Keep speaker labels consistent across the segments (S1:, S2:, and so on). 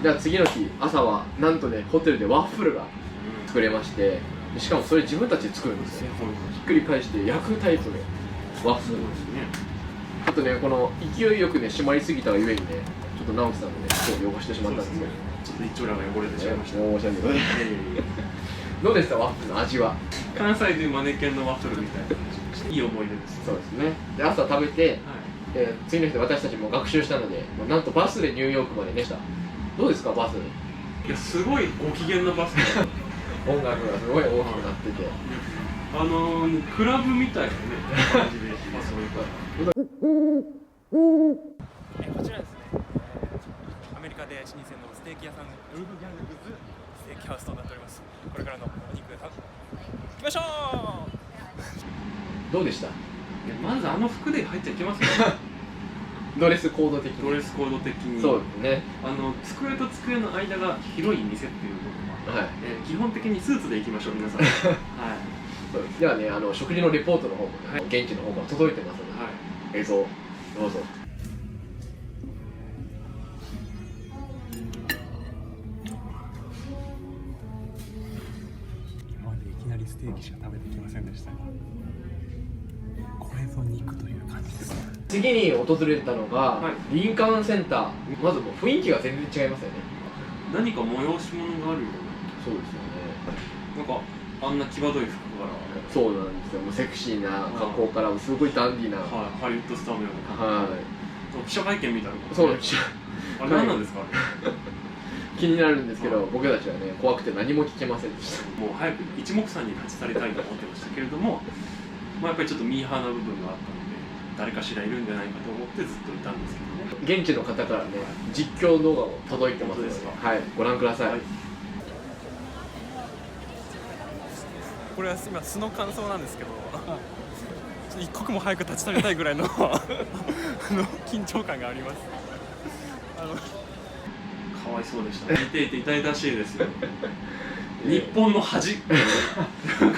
S1: じゃあ次の日朝はなんとねホテルでワッフルが作れまして、しかもそれ自分たちで作るんですよ。ひっくり返して焼くタイプのワッフルですね。あとねこの勢いよくね締まりすぎたがゆえにねちょっと直樹さんのね手を汚してしまったんですけど、
S2: ちょっと一丁羅が汚れてしまいました。
S1: 申し訳ございません。どうでしたワッフルの味は？
S2: 関西でいうマネキンのワッフルみたいな感じでいい思い出です。
S1: そうですね。で朝食べて、次の日私たちも学習したので、なんとバスでニューヨークまででした。どうですかバス？
S2: いやすごいご機嫌なバスで
S1: 音楽がすごい大きくなってて、
S2: クラブみたいなね感じでバスを行く。
S3: こちらですね、アメリカで老舗のステーキ屋さん、ウルフギャングズステーキハウスとなっております。これからのお肉行きましょう。
S1: どうでした？
S2: まず服で入っちゃいけますよ
S1: ドレスコード的に。
S2: ドレスコード的に。
S1: そうですね。
S2: 机と机の間が広い店っていうことは、基本的にスーツで行きましょう皆さん。はい。
S1: そうです。ではね食事のレポートの方も、現地の方から届いてますので、映像どうぞ。
S3: 今までいきなりステーキしか食べてきませんでしたが、これぞ肉という感じですね。
S1: 次に訪れたのが、リンカーンセンター。まずもう雰囲気が全然違いますよね。
S2: 何か催し物があるよね。
S1: そうですよね。
S2: なんかあんな際どい服から
S1: そうなんですよ。もうセクシーな格好からすごいダンディーな、
S2: ハリウッドスターのような記者会見みたいな。
S1: そうなんですよ。
S2: あれ何なんですか？
S1: 気になるんですけど、僕たちはね怖くて何も聞けませんでした。
S2: もう早く一目散に立ち去りたいと思ってましたけれども、やっぱりちょっとミーハーな部分があったので誰かしらいるんじゃないかと思ってずっといたんですけどね。
S1: 現地の方からね実況動画も届いてますので、ご覧ください。
S3: これは今素の感想なんですけど、一刻も早く立ち去りたいぐらいの緊張感があります。
S2: かわいそうでした。見ていて痛々しいですよ。日本の恥。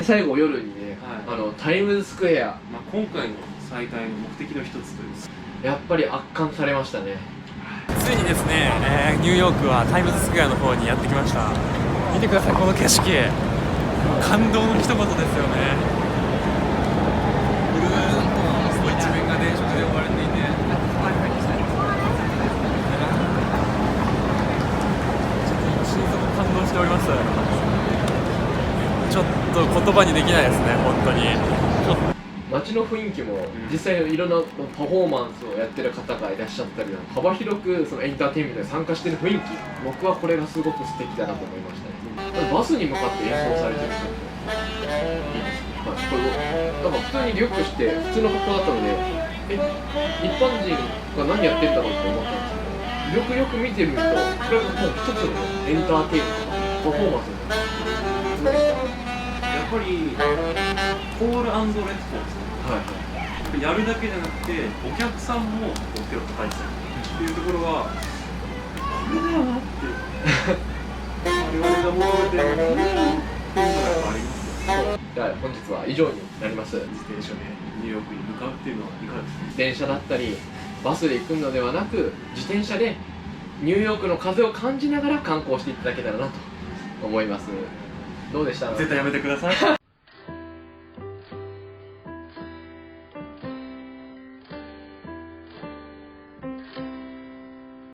S1: 最後夜にね、タイムズスクエア、
S2: 今回の再開の目的の一つという
S3: や
S1: っぱり圧巻されましたね。
S3: ついにですね、ニューヨークはタイムズスクエアの方にやってきました。見てくださいこの景色、感動の一言ですよね。ぐるーんと一面が電飾で覆われていて、心底感動しております。ちょっと言葉にできないですね本当に。
S1: 街の雰囲気も実際いろんなパフォーマンスをやってる方がいらっしゃったり、幅広くそのエンターテインメントに参加している雰囲気、僕はこれがすごく素敵だなと思いましたね。バスに向かって演奏されてる人っていいですね。これなんか普通にリュックして普通の格好だったので、一般人が何やってんだろうって思ったんですけど、よく見てみるとこれがもう一つのエンターテインメントパフォーマンスになってる。
S2: やっぱりコール&レスポンス、やるだけじゃなくてお客さんも手を叩いてたっていうところがこれだよなって我々が求めてるっていうのがありますよ。
S1: じゃあ本日は以上になります。
S2: 自転車でニューヨークに向かうっていうのはいかがですか？
S1: 自転車だったりバスで行くのではなく、自転車でニューヨークの風を感じながら観光していただけたらなと思います。どうでした？
S2: 絶対やめてください。